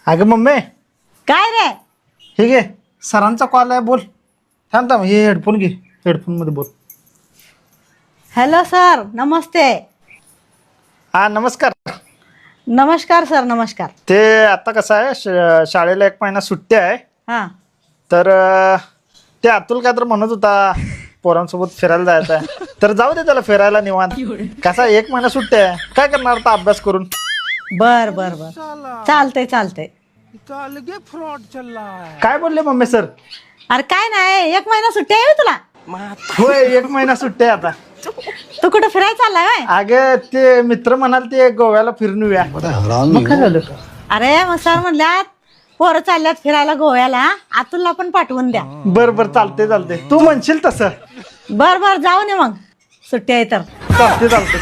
अगं मम्मी काय रे? हे घे सरांचा कॉल आहे बोल. थांब थांब हे हेडफोन घे हेडफोन मध्ये बोल. हॅलो सर, नमस्ते. हा नमस्कार. नमस्कार सर, नमस्कार. ते आता कसं आहे शाळेला 1 महिना सुट्टी आहे. हां. तर ते अतुल काय तर म्हणत होता पोरांसोबत फिरायला जायचं आहे. तर जाऊ दे त्याला फिरायला निवांत. कसा 1 महिना सुट्टी आहे काय करणार आता अभ्यास करून. बर बर बर, चालतंय चालतंय. फ्रॉड चल रहा है. काय बोलले मम्मी सर. अरे काय नाही, 1 महिना सुट्टी आहे होय तुला. होय 1 महिना सुट्टी आहे आता. तू कुठं फिरायला चाललाय होय? अगे ते मित्र म्हणाल ते गोव्याला फिरून येऊया. मग काय झालं. अरे मग सर म्हणल्यात पोरं चालल्यात फिरायला गोव्याला, अतुलला पण पाठवून द्या. बर बर चालते चालते तू म्हणशील तसं. बर बर, जाऊ नये मग, सुट्टी आहे तर. चालते चालते.